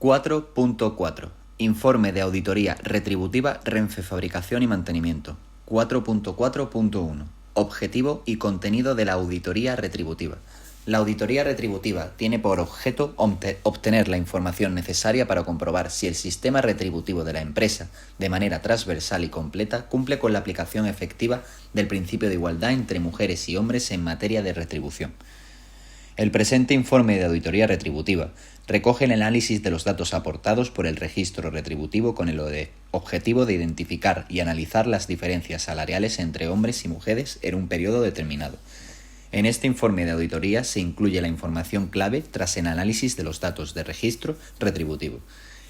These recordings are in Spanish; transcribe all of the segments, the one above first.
4.4. Informe de auditoría retributiva Renfe Fabricación y Mantenimiento. 4.4.1. Objetivo y contenido de la auditoría retributiva. La auditoría retributiva tiene por objeto obtener la información necesaria para comprobar si el sistema retributivo de la empresa, de manera transversal y completa, cumple con la aplicación efectiva del principio de igualdad entre mujeres y hombres en materia de retribución. El presente informe de auditoría retributiva recoge el análisis de los datos aportados por el registro retributivo con el objetivo de identificar y analizar las diferencias salariales entre hombres y mujeres en un periodo determinado. En este informe de auditoría se incluye la información clave tras el análisis de los datos de registro retributivo,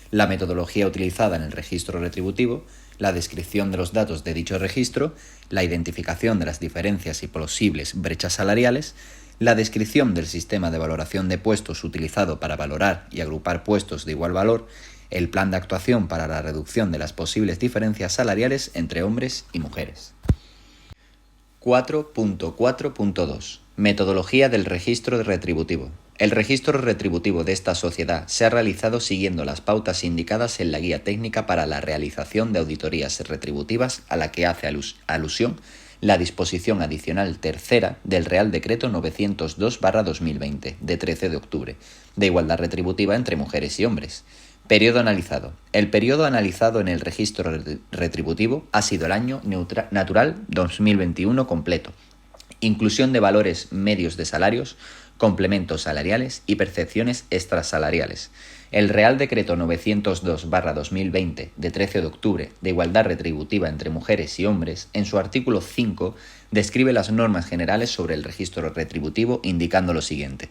la metodología utilizada en el registro retributivo, la descripción de los datos de dicho registro, la identificación de las diferencias y posibles brechas salariales, la descripción del sistema de valoración de puestos utilizado para valorar y agrupar puestos de igual valor, el plan de actuación para la reducción de las posibles diferencias salariales entre hombres y mujeres. 4.4.2. Metodología del registro retributivo. El registro retributivo de esta sociedad se ha realizado siguiendo las pautas indicadas en la Guía Técnica para la realización de auditorías retributivas a la que hace alusión la disposición adicional tercera del Real Decreto 902/2020, de 13 de octubre, de igualdad retributiva entre mujeres y hombres. Periodo analizado. El periodo analizado en el registro retributivo ha sido el año natural 2021 completo. Inclusión de valores medios de salarios, complementos salariales y percepciones extrasalariales. El Real Decreto 902/2020, de 13 de octubre, de igualdad retributiva entre mujeres y hombres, en su artículo 5, describe las normas generales sobre el registro retributivo, indicando lo siguiente.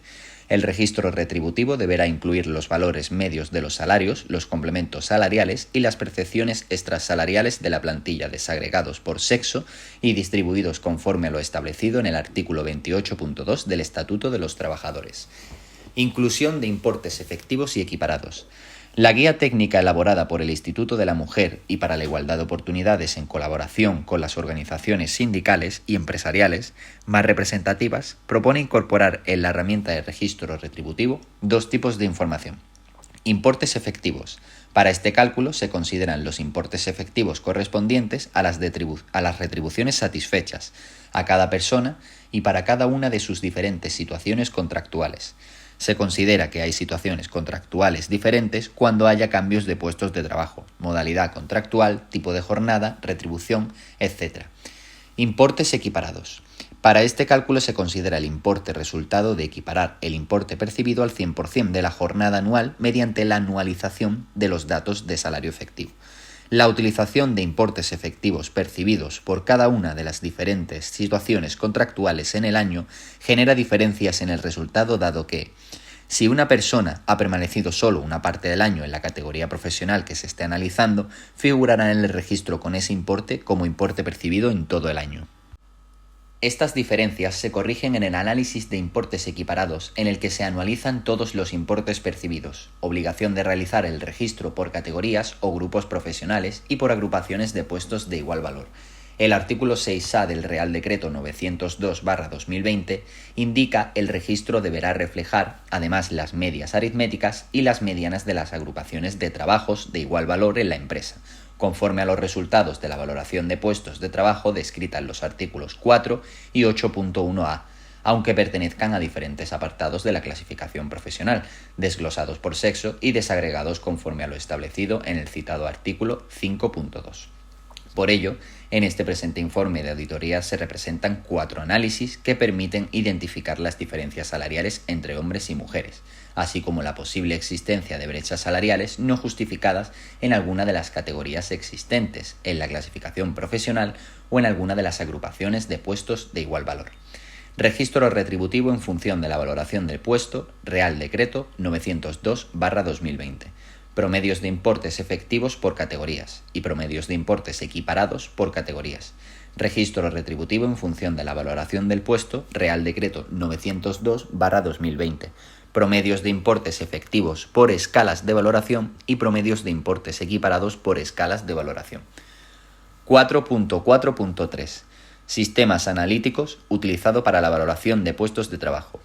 El registro retributivo deberá incluir los valores medios de los salarios, los complementos salariales y las percepciones extrasalariales de la plantilla desagregados por sexo y distribuidos conforme a lo establecido en el artículo 28.2 del Estatuto de los Trabajadores. Inclusión de importes efectivos y equiparados. La guía técnica elaborada por el Instituto de la Mujer y para la Igualdad de Oportunidades en colaboración con las organizaciones sindicales y empresariales más representativas propone incorporar en la herramienta de registro retributivo dos tipos de información. Importes efectivos. Para este cálculo se consideran los importes efectivos correspondientes a las retribuciones satisfechas a cada persona y para cada una de sus diferentes situaciones contractuales. Se considera que hay situaciones contractuales diferentes cuando haya cambios de puestos de trabajo, modalidad contractual, tipo de jornada, retribución, etc. Importes equiparados. Para este cálculo se considera el importe resultado de equiparar el importe percibido al 100% de la jornada anual mediante la anualización de los datos de salario efectivo. La utilización de importes efectivos percibidos por cada una de las diferentes situaciones contractuales en el año genera diferencias en el resultado, dado que, si una persona ha permanecido solo una parte del año en la categoría profesional que se esté analizando, figurará en el registro con ese importe como importe percibido en todo el año. Estas diferencias se corrigen en el análisis de importes equiparados, en el que se anualizan todos los importes percibidos, obligación de realizar el registro por categorías o grupos profesionales y por agrupaciones de puestos de igual valor. El artículo 6A del Real Decreto 902/2020 indica el registro deberá reflejar, además, las medias aritméticas y las medianas de las agrupaciones de trabajos de igual valor en la empresa, conforme a los resultados de la valoración de puestos de trabajo descrita en los artículos 4 y 8.1a, aunque pertenezcan a diferentes apartados de la clasificación profesional, desglosados por sexo y desagregados conforme a lo establecido en el citado artículo 5.2. Por ello, en este presente informe de auditoría se representan 4 análisis que permiten identificar las diferencias salariales entre hombres y mujeres, así como la posible existencia de brechas salariales no justificadas en alguna de las categorías existentes en la clasificación profesional o en alguna de las agrupaciones de puestos de igual valor. Registro retributivo en función de la valoración del puesto, Real Decreto 902/2020. Promedios de importes efectivos por categorías y promedios de importes equiparados por categorías. Registro retributivo en función de la valoración del puesto, Real Decreto 902/2020. Promedios de importes efectivos por escalas de valoración y promedios de importes equiparados por escalas de valoración. 4.4.3. Sistemas analíticos utilizado para la valoración de puestos de trabajo.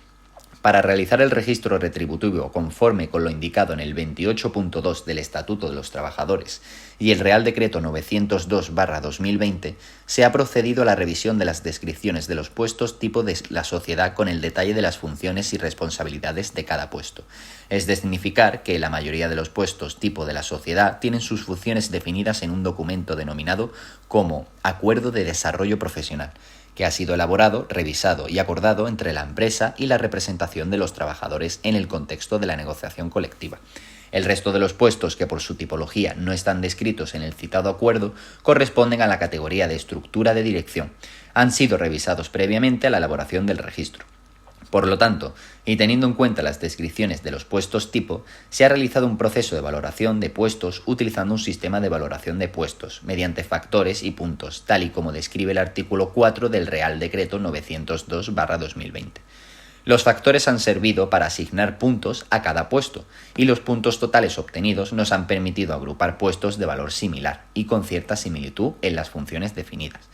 Para realizar el registro retributivo conforme con lo indicado en el 28.2 del Estatuto de los Trabajadores y el Real Decreto 902/2020, se ha procedido a la revisión de las descripciones de los puestos tipo de la sociedad con el detalle de las funciones y responsabilidades de cada puesto. Es de significar que la mayoría de los puestos tipo de la sociedad tienen sus funciones definidas en un documento denominado como Acuerdo de Desarrollo Profesional, que ha sido elaborado, revisado y acordado entre la empresa y la representación de los trabajadores en el contexto de la negociación colectiva. El resto de los puestos que por su tipología no están descritos en el citado acuerdo corresponden a la categoría de estructura de dirección. Han sido revisados previamente a la elaboración del registro. Por lo tanto, y teniendo en cuenta las descripciones de los puestos tipo, se ha realizado un proceso de valoración de puestos utilizando un sistema de valoración de puestos, mediante factores y puntos, tal y como describe el artículo 4 del Real Decreto 902/2020. Los factores han servido para asignar puntos a cada puesto, y los puntos totales obtenidos nos han permitido agrupar puestos de valor similar y con cierta similitud en las funciones definidas.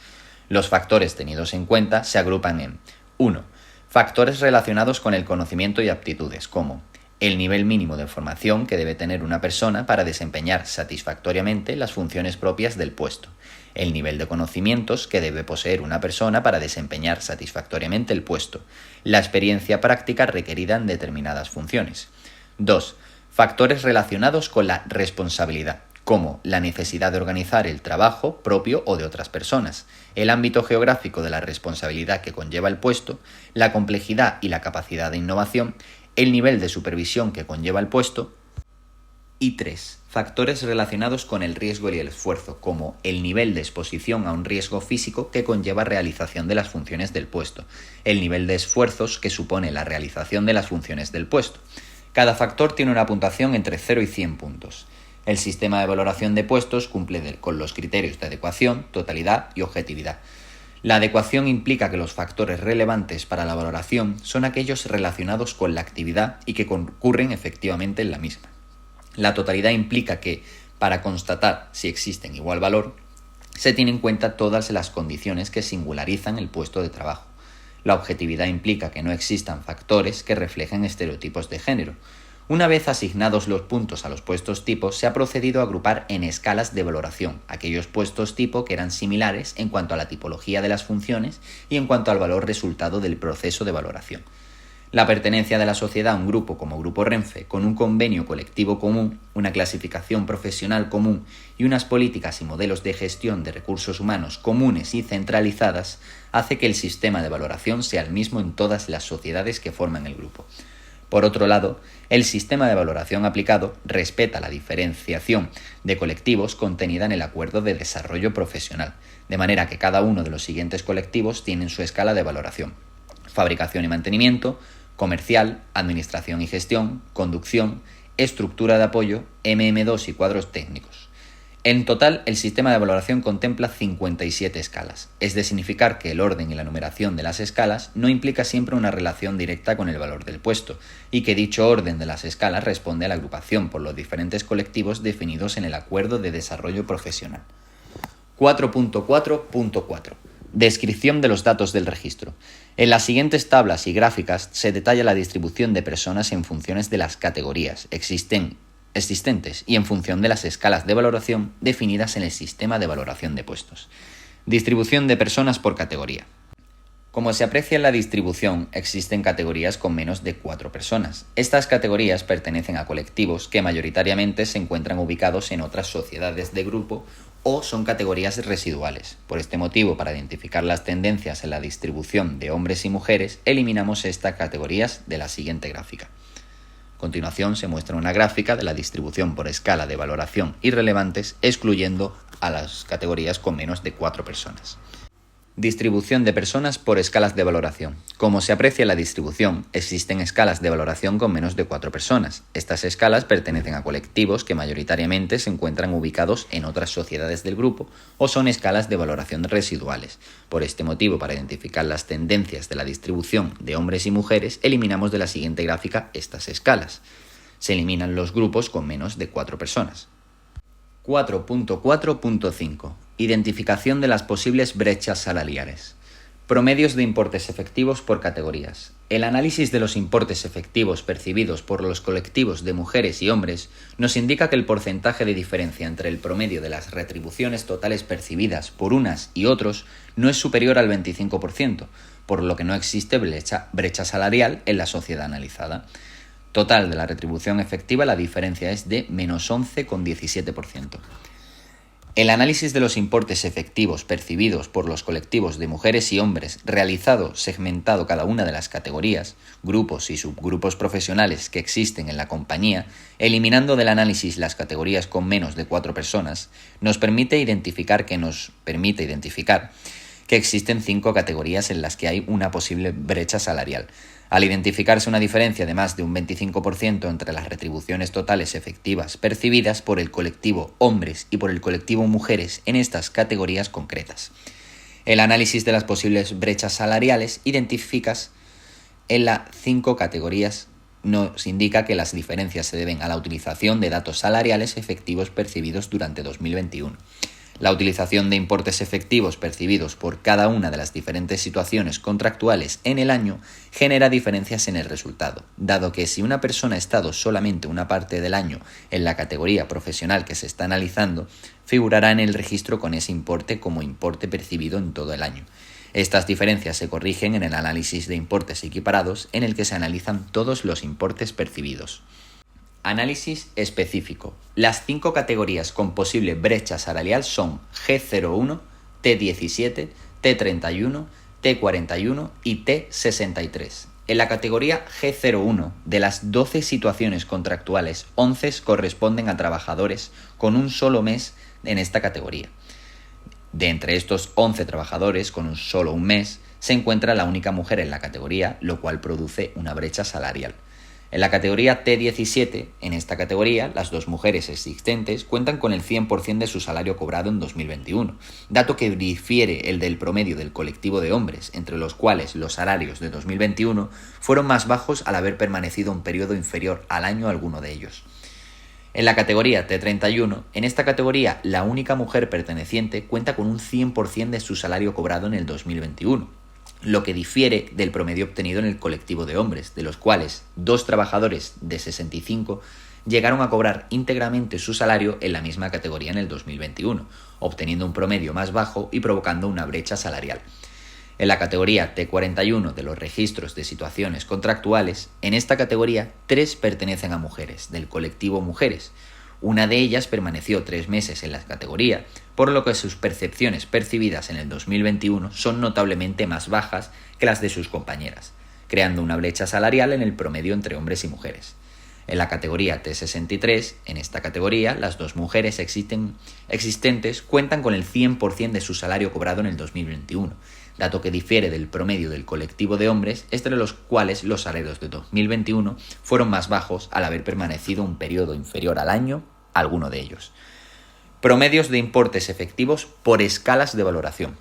Los factores tenidos en cuenta se agrupan en 1. Factores relacionados con el conocimiento y aptitudes, como el nivel mínimo de formación que debe tener una persona para desempeñar satisfactoriamente las funciones propias del puesto, el nivel de conocimientos que debe poseer una persona para desempeñar satisfactoriamente el puesto, la experiencia práctica requerida en determinadas funciones. 2. Factores relacionados con la responsabilidad, como la necesidad de organizar el trabajo propio o de otras personas, el ámbito geográfico de la responsabilidad que conlleva el puesto, la complejidad y la capacidad de innovación, el nivel de supervisión que conlleva el puesto. Y 3. Factores relacionados con el riesgo y el esfuerzo, como el nivel de exposición a un riesgo físico que conlleva realización de las funciones del puesto, el nivel de esfuerzos que supone la realización de las funciones del puesto. Cada factor tiene una puntuación entre 0 y 100 puntos. El sistema de valoración de puestos cumple con los criterios de adecuación, totalidad y objetividad. La adecuación implica que los factores relevantes para la valoración son aquellos relacionados con la actividad y que concurren efectivamente en la misma. La totalidad implica que, para constatar si existen igual valor, se tienen en cuenta todas las condiciones que singularizan el puesto de trabajo. La objetividad implica que no existan factores que reflejen estereotipos de género. Una vez asignados los puntos a los puestos tipo, se ha procedido a agrupar en escalas de valoración aquellos puestos tipo que eran similares en cuanto a la tipología de las funciones y en cuanto al valor resultado del proceso de valoración. La pertenencia de la sociedad a un grupo como Grupo Renfe, con un convenio colectivo común, una clasificación profesional común y unas políticas y modelos de gestión de recursos humanos comunes y centralizadas, hace que el sistema de valoración sea el mismo en todas las sociedades que forman el grupo. Por otro lado, el sistema de valoración aplicado respeta la diferenciación de colectivos contenida en el Acuerdo de Desarrollo Profesional, de manera que cada uno de los siguientes colectivos tiene su escala de valoración: fabricación y mantenimiento, comercial, administración y gestión, conducción, estructura de apoyo, MM2 y cuadros técnicos. En total, el sistema de valoración contempla 57 escalas. Es de significar que el orden y la numeración de las escalas no implica siempre una relación directa con el valor del puesto, y que dicho orden de las escalas responde a la agrupación por los diferentes colectivos definidos en el Acuerdo de Desarrollo Profesional. 4.4.4. Descripción de los datos del registro. En las siguientes tablas y gráficas se detalla la distribución de personas en funciones de las categorías existentes y en función de las escalas de valoración definidas en el sistema de valoración de puestos. Distribución de personas por categoría. Como se aprecia en la distribución, existen categorías con menos de 4 personas. Estas categorías pertenecen a colectivos que mayoritariamente se encuentran ubicados en otras sociedades de grupo o son categorías residuales. Por este motivo, para identificar las tendencias en la distribución de hombres y mujeres, eliminamos estas categorías de la siguiente gráfica. A continuación se muestra una gráfica de la distribución por escala de valoración irrelevantes, excluyendo a las categorías con menos de 4 personas. Distribución de personas por escalas de valoración. Como se aprecia en la distribución, existen escalas de valoración con menos de 4 personas. Estas escalas pertenecen a colectivos que mayoritariamente se encuentran ubicados en otras sociedades del grupo o son escalas de valoración residuales. Por este motivo, para identificar las tendencias de la distribución de hombres y mujeres, eliminamos de la siguiente gráfica estas escalas. Se eliminan los grupos con menos de 4 personas. 4.4.5. Identificación de las posibles brechas salariales. Promedios de importes efectivos por categorías. El análisis de los importes efectivos percibidos por los colectivos de mujeres y hombres nos indica que el porcentaje de diferencia entre el promedio de las retribuciones totales percibidas por unas y otros no es superior al 25%, por lo que no existe brecha salarial en la sociedad analizada. Total de la retribución efectiva, la diferencia es de menos 11,17%. El análisis de los importes efectivos percibidos por los colectivos de mujeres y hombres realizado segmentado cada una de las categorías, grupos y subgrupos profesionales que existen en la compañía, eliminando del análisis las categorías con menos de 4 personas, nos permite identificar que existen 5 categorías en las que hay una posible brecha salarial. Al identificarse una diferencia de más de un 25% entre las retribuciones totales efectivas percibidas por el colectivo hombres y por el colectivo mujeres en estas categorías concretas. El análisis de las posibles brechas salariales identificadas en las 5 categorías nos indica que las diferencias se deben a la utilización de datos salariales efectivos percibidos durante 2021. La utilización de importes efectivos percibidos por cada una de las diferentes situaciones contractuales en el año genera diferencias en el resultado, dado que si una persona ha estado solamente una parte del año en la categoría profesional que se está analizando, figurará en el registro con ese importe como importe percibido en todo el año. Estas diferencias se corrigen en el análisis de importes equiparados, en el que se analizan todos los importes percibidos. Análisis específico. Las 5 categorías con posible brecha salarial son G01, T17, T31, T41 y T63. En la categoría G01, de las 12 situaciones contractuales, 11 corresponden a trabajadores con un solo mes en esta categoría. De entre estos 11 trabajadores con solo un mes, se encuentra la única mujer en la categoría, lo cual produce una brecha salarial. En la categoría T17, en esta categoría, las 2 mujeres existentes cuentan con el 100% de su salario cobrado en 2021, dato que difiere el del promedio del colectivo de hombres, entre los cuales los salarios de 2021 fueron más bajos al haber permanecido un periodo inferior al año alguno de ellos. En la categoría T31, en esta categoría, la única mujer perteneciente cuenta con un 100% de su salario cobrado en el 2021. Lo que difiere del promedio obtenido en el colectivo de hombres, de los cuales 2 trabajadores de 65 llegaron a cobrar íntegramente su salario en la misma categoría en el 2021, obteniendo un promedio más bajo y provocando una brecha salarial. En la categoría T41 de los registros de situaciones contractuales, en esta categoría 3 pertenecen a mujeres, del colectivo mujeres. Una de ellas permaneció 3 meses en la categoría, por lo que sus percepciones percibidas en el 2021 son notablemente más bajas que las de sus compañeras, creando una brecha salarial en el promedio entre hombres y mujeres. En la categoría T63, en esta categoría, las 2 mujeres existentes cuentan con el 100% de su salario cobrado en el 2021, dato que difiere del promedio del colectivo de hombres, entre los cuales los salarios de 2021 fueron más bajos al haber permanecido un periodo inferior al año alguno de ellos. Promedios de importes efectivos por escalas de valoración.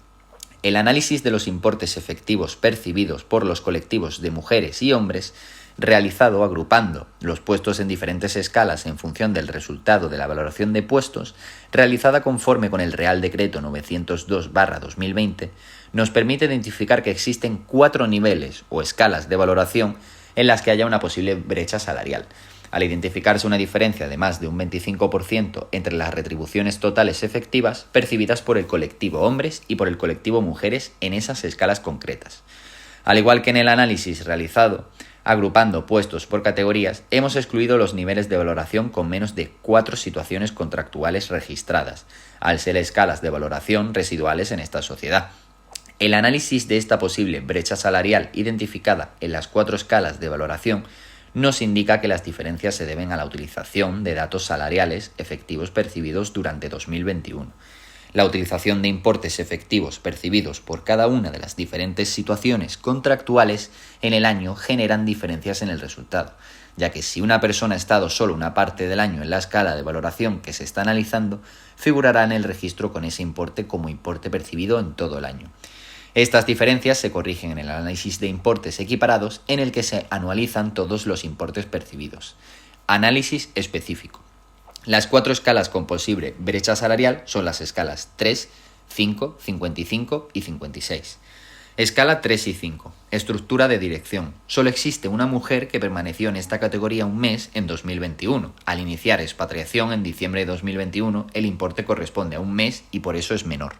El análisis de los importes efectivos percibidos por los colectivos de mujeres y hombres, realizado agrupando los puestos en diferentes escalas en función del resultado de la valoración de puestos, realizada conforme con el Real Decreto 902/2020, nos permite identificar que existen 4 niveles o escalas de valoración en las que haya una posible brecha salarial. Al identificarse una diferencia de más de un 25% entre las retribuciones totales efectivas percibidas por el colectivo hombres y por el colectivo mujeres en esas escalas concretas. Al igual que en el análisis realizado, agrupando puestos por categorías, hemos excluido los niveles de valoración con menos de 4 situaciones contractuales registradas, al ser escalas de valoración residuales en esta sociedad. El análisis de esta posible brecha salarial identificada en las 4 escalas de valoración nos indica que las diferencias se deben a la utilización de datos salariales efectivos percibidos durante 2021. La utilización de importes efectivos percibidos por cada una de las diferentes situaciones contractuales en el año generan diferencias en el resultado, ya que si una persona ha estado solo una parte del año en la escala de valoración que se está analizando, figurará en el registro con ese importe como importe percibido en todo el año. Estas diferencias se corrigen en el análisis de importes equiparados, en el que se anualizan todos los importes percibidos. Análisis específico. Las 4 escalas con posible brecha salarial son las escalas 3, 5, 55 y 56. Escala 3 y 5. Estructura de dirección. Solo existe una mujer que permaneció en esta categoría un mes en 2021. Al iniciar expatriación en diciembre de 2021, el importe corresponde a un mes y por eso es menor.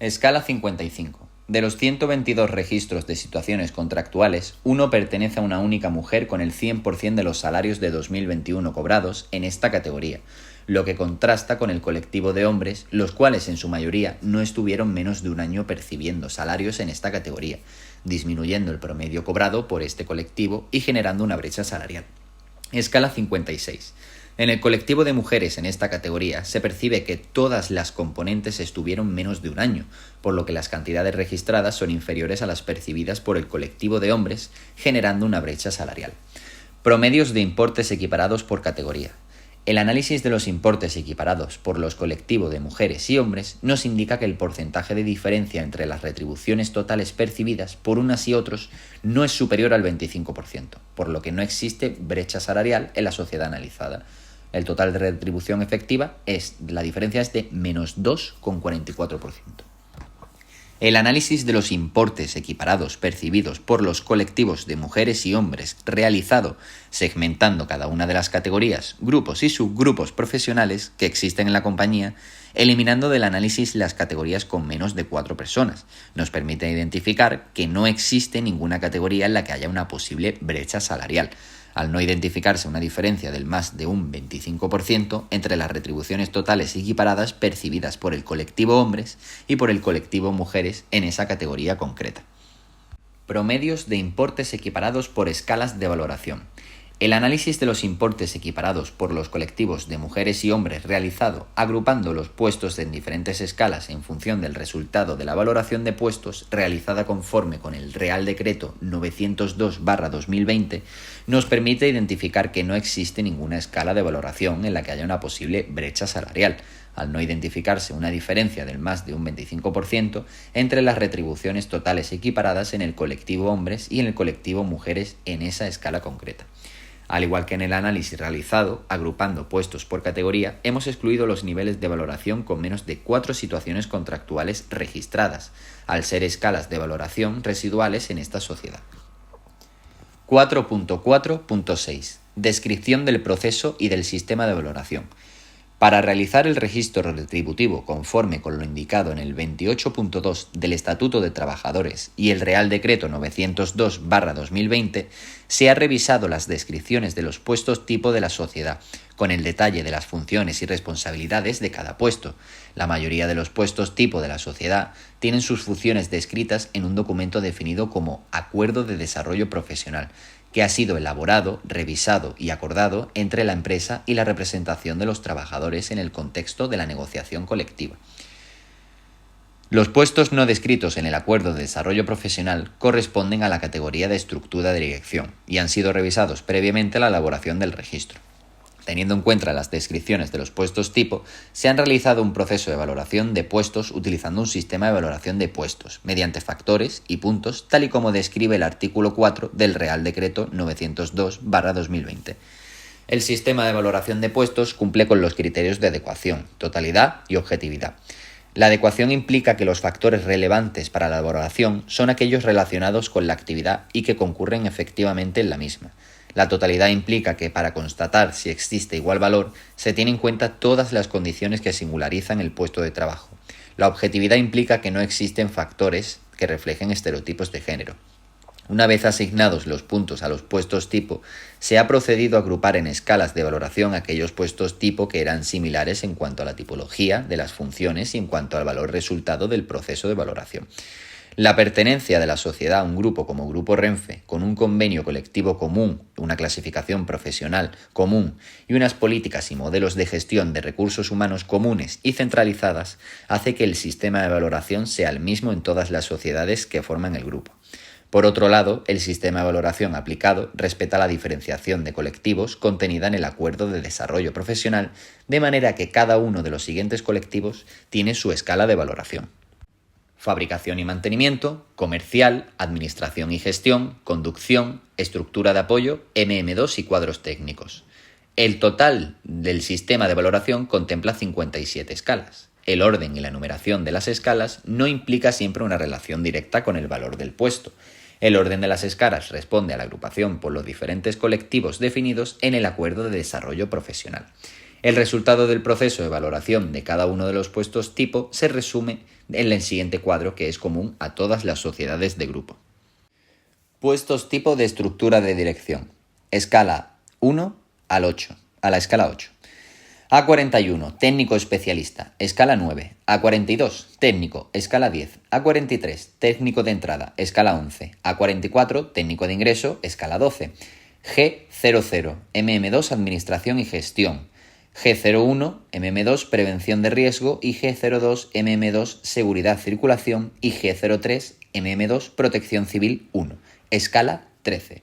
Escala 55. De los 122 registros de situaciones contractuales, uno pertenece a una única mujer con el 100% de los salarios de 2021 cobrados en esta categoría, lo que contrasta con el colectivo de hombres, los cuales en su mayoría no estuvieron menos de un año percibiendo salarios en esta categoría, disminuyendo el promedio cobrado por este colectivo y generando una brecha salarial. Escala 56. En el colectivo de mujeres en esta categoría se percibe que todas las componentes estuvieron menos de un año, por lo que las cantidades registradas son inferiores a las percibidas por el colectivo de hombres, generando una brecha salarial. Promedios de importes equiparados por categoría. El análisis de los importes equiparados por los colectivos de mujeres y hombres nos indica que el porcentaje de diferencia entre las retribuciones totales percibidas por unas y otros no es superior al 25%, por lo que no existe brecha salarial en la sociedad analizada. El total de retribución efectiva la diferencia es de menos 2,44%. El análisis de los importes equiparados percibidos por los colectivos de mujeres y hombres realizado segmentando cada una de las categorías, grupos y subgrupos profesionales que existen en la compañía, eliminando del análisis las categorías con menos de 4 personas, nos permite identificar que no existe ninguna categoría en la que haya una posible brecha salarial, al no identificarse una diferencia del más de un 25% entre las retribuciones totales equiparadas percibidas por el colectivo hombres y por el colectivo mujeres en esa categoría concreta. Promedios de importes equiparados por escalas de valoración. El análisis de los importes equiparados por los colectivos de mujeres y hombres realizado agrupando los puestos en diferentes escalas en función del resultado de la valoración de puestos realizada conforme con el Real Decreto 902/2020 nos permite identificar que no existe ninguna escala de valoración en la que haya una posible brecha salarial, al no identificarse una diferencia del más de un 25% entre las retribuciones totales equiparadas en el colectivo hombres y en el colectivo mujeres en esa escala concreta. Al igual que en el análisis realizado, agrupando puestos por categoría, hemos excluido los niveles de valoración con menos de 4 situaciones contractuales registradas, al ser escalas de valoración residuales en esta sociedad. 4.4.6. Descripción del proceso y del sistema de valoración. Para realizar el registro retributivo conforme con lo indicado en el 28.2 del Estatuto de Trabajadores y el Real Decreto 902/2020, se ha revisado las descripciones de los puestos tipo de la sociedad, con el detalle de las funciones y responsabilidades de cada puesto. La mayoría de los puestos tipo de la sociedad tienen sus funciones descritas en un documento definido como Acuerdo de Desarrollo Profesional, que ha sido elaborado, revisado y acordado entre la empresa y la representación de los trabajadores en el contexto de la negociación colectiva. Los puestos no descritos en el Acuerdo de Desarrollo Profesional corresponden a la categoría de estructura de dirección y han sido revisados previamente a la elaboración del registro. Teniendo en cuenta las descripciones de los puestos tipo, se han realizado un proceso de valoración de puestos utilizando un sistema de valoración de puestos, mediante factores y puntos, tal y como describe el artículo 4 del Real Decreto 902/2020. El sistema de valoración de puestos cumple con los criterios de adecuación, totalidad y objetividad. La adecuación implica que los factores relevantes para la valoración son aquellos relacionados con la actividad y que concurren efectivamente en la misma. La totalidad implica que para constatar si existe igual valor se tienen en cuenta todas las condiciones que singularizan el puesto de trabajo. La objetividad implica que no existen factores que reflejen estereotipos de género. Una vez asignados los puntos a los puestos tipo, se ha procedido a agrupar en escalas de valoración aquellos puestos tipo que eran similares en cuanto a la tipología de las funciones y en cuanto al valor resultado del proceso de valoración. La pertenencia de la sociedad a un grupo como Grupo Renfe, con un convenio colectivo común, una clasificación profesional común y unas políticas y modelos de gestión de recursos humanos comunes y centralizadas, hace que el sistema de valoración sea el mismo en todas las sociedades que forman el grupo. Por otro lado, el sistema de valoración aplicado respeta la diferenciación de colectivos contenida en el Acuerdo de Desarrollo Profesional, de manera que cada uno de los siguientes colectivos tiene su escala de valoración: fabricación y mantenimiento, comercial, administración y gestión, conducción, estructura de apoyo, MM2 y cuadros técnicos. El total del sistema de valoración contempla 57 escalas. el orden y la numeración de las escalas no implica siempre una relación directa con el valor del puesto. El orden de las escalas responde a la agrupación por los diferentes colectivos definidos en el acuerdo de desarrollo profesional. El resultado del proceso de valoración de cada uno de los puestos tipo se resume en el siguiente cuadro, que es común a todas las sociedades de grupo. Puestos tipo de estructura de dirección. Escala 1 al 8, a la escala 8. A41, técnico especialista, escala 9. A42, técnico, escala 10. A43, técnico de entrada, escala 11. A44, técnico de ingreso, escala 12. G00, MM2, administración y gestión. G01, MM2, prevención de riesgo, y G02, MM2, seguridad, circulación, y G03, MM2, protección civil 1, escala 13.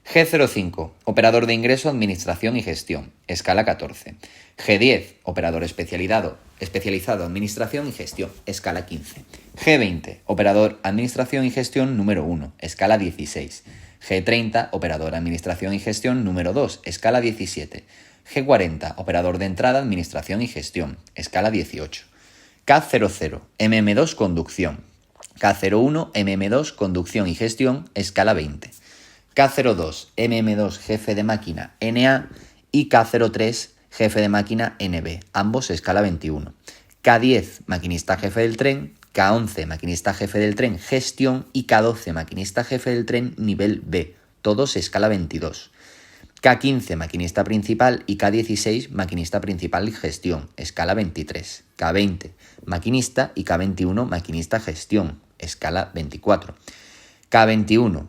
G05, operador de ingreso, administración y gestión, escala 14. G10, operador especializado, administración y gestión, escala 15. G20, operador, administración y gestión número 1, escala 16. G30, operador, administración y gestión número 2, escala 17. G40, operador de entrada, administración y gestión, escala 18. K00, MM2, conducción. K01, MM2, conducción y gestión, escala 20. K02, MM2, jefe de máquina, NA, y K03, jefe de máquina, NB, ambos escala 21. K10, maquinista jefe del tren. K11, maquinista jefe del tren, gestión, y K12, maquinista jefe del tren, nivel B, todos escala 22. K15, maquinista principal, y K16, maquinista principal y gestión, escala 23. K20, maquinista, y K21, maquinista gestión, escala 24. K21,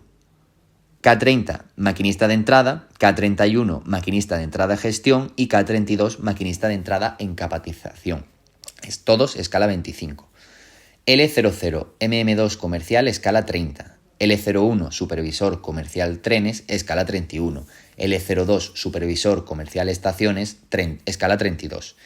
K30, maquinista de entrada. K31, maquinista de entrada gestión, y K32, maquinista de entrada en capacitación, todos escala 25. L00, MM2 comercial, escala 30. L01, supervisor comercial trenes, escala 31. L02, supervisor comercial estaciones, escala 32.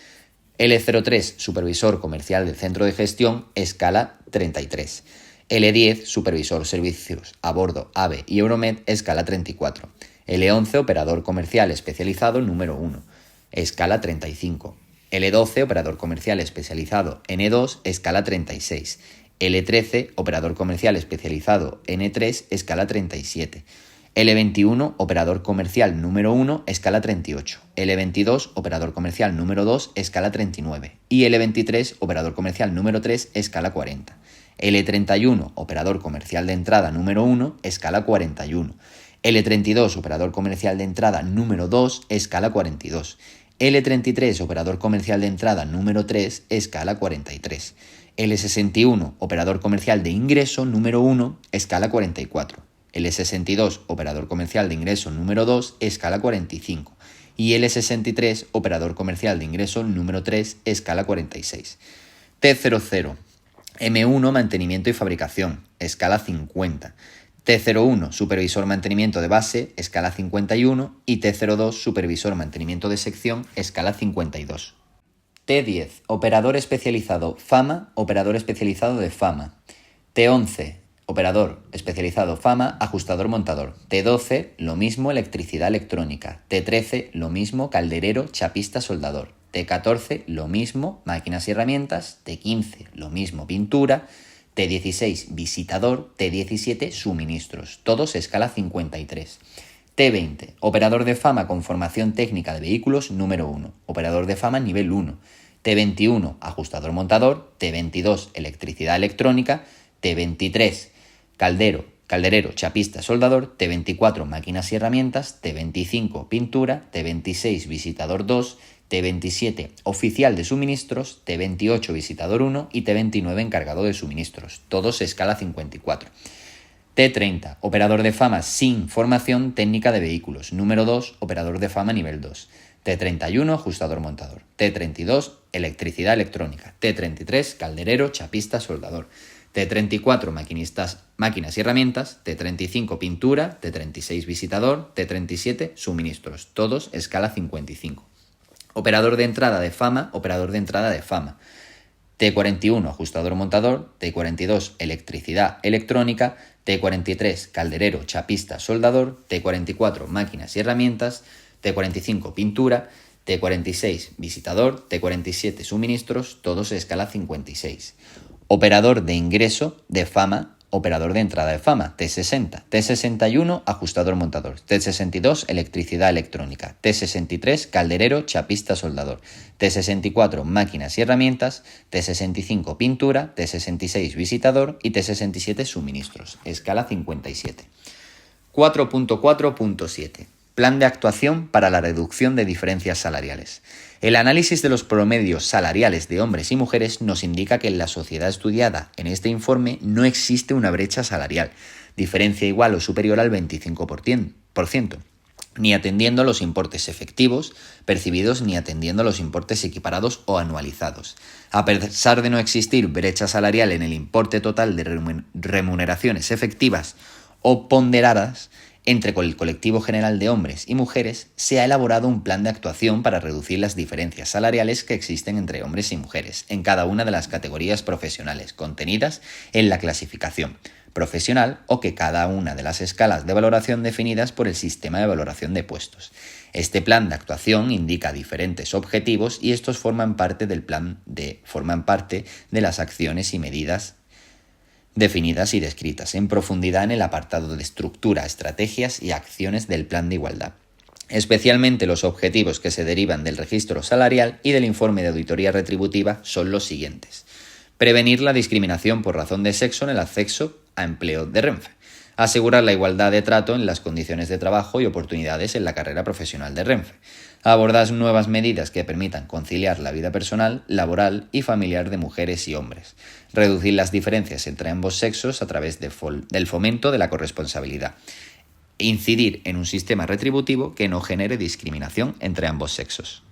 L03, supervisor comercial del centro de gestión, escala 33. L10, supervisor servicios a bordo, AVE y Euromed, escala 34. L11, operador comercial especializado número 1, escala 35. L12, operador comercial especializado N2, escala 36. L13, operador comercial especializado N3, escala 37. L21, operador comercial número 1, escala 38. L22, operador comercial número 2, escala 39. Y L23, operador comercial número 3, escala 40. L31, operador comercial de entrada número 1, escala 41. L32, operador comercial de entrada número 2, escala 42. L33, operador comercial de entrada número 3, escala 43. L61, operador comercial de ingreso número 1, escala 44. L62, operador comercial de ingreso número 2, escala 45. Y L63, operador comercial de ingreso número 3, escala 46. T00, M1, mantenimiento y fabricación, escala 50. T01, supervisor mantenimiento de base, escala 51, y T02, supervisor mantenimiento de sección, escala 52. T10, operador especializado FAMA, operador especializado de FAMA. T11, operador especializado FAMA, ajustador montador. T12, lo mismo, electricidad electrónica. T13, lo mismo, calderero, chapista, soldador. T14, lo mismo, máquinas y herramientas. T15, lo mismo, pintura. T16, visitador. T17, suministros, todos escala 53. T20, operador de FAMA con formación técnica de vehículos número 1, operador de FAMA nivel 1. T21, ajustador montador. T22, electricidad electrónica. T23, calderero, chapista, soldador. T24, máquinas y herramientas. T25, pintura. T26, visitador 2. T27, oficial de suministros. T28, visitador 1. Y T29, encargado de suministros, todos escala 54. T30, operador de FAMA sin formación técnica de vehículos. Número 2, operador de FAMA nivel 2. T31, ajustador montador. T32, electricidad electrónica. T33, calderero, chapista, soldador. T34, máquinas y herramientas. T35, pintura. T36, visitador. T37, suministros, todos escala 55. Operador de entrada de FAMA, operador de entrada de FAMA. T41, ajustador montador. T42, electricidad electrónica. T43, calderero, chapista, soldador. T44, máquinas y herramientas. T45, pintura. T46 visitador, T47 suministros, todos escala 56. Operador de ingreso de fama, operador de entrada de fama, T60. T61 ajustador montador. T62 electricidad electrónica. T63 calderero, chapista, soldador. T64 máquinas y herramientas. T65 pintura. T66 visitador y T67 suministros. Escala 57. 4.4.7. Plan de actuación para la reducción de diferencias salariales. El análisis de los promedios salariales de hombres y mujeres nos indica que en la sociedad estudiada en este informe no existe una brecha salarial, diferencia igual o superior al 25%, ni atendiendo a los importes efectivos percibidos ni atendiendo a los importes equiparados o anualizados. A pesar de no existir brecha salarial en el importe total de remuneraciones efectivas o ponderadas, entre el colectivo general de hombres y mujeres, se ha elaborado un plan de actuación para reducir las diferencias salariales que existen entre hombres y mujeres en cada una de las categorías profesionales contenidas en la clasificación profesional o que cada una de las escalas de valoración definidas por el sistema de valoración de puestos. Este plan de actuación indica diferentes objetivos y estos forman parte de las acciones y medidas definidas y descritas en profundidad en el apartado de estructura, estrategias y acciones del plan de igualdad. Especialmente los objetivos que se derivan del registro salarial y del informe de auditoría retributiva son los siguientes. Prevenir la discriminación por razón de sexo en el acceso a empleo de Renfe. Asegurar la igualdad de trato en las condiciones de trabajo y oportunidades en la carrera profesional de Renfe. Abordar nuevas medidas que permitan conciliar la vida personal, laboral y familiar de mujeres y hombres. Reducir las diferencias entre ambos sexos a través del fomento de la corresponsabilidad. Incidir en un sistema retributivo que no genere discriminación entre ambos sexos.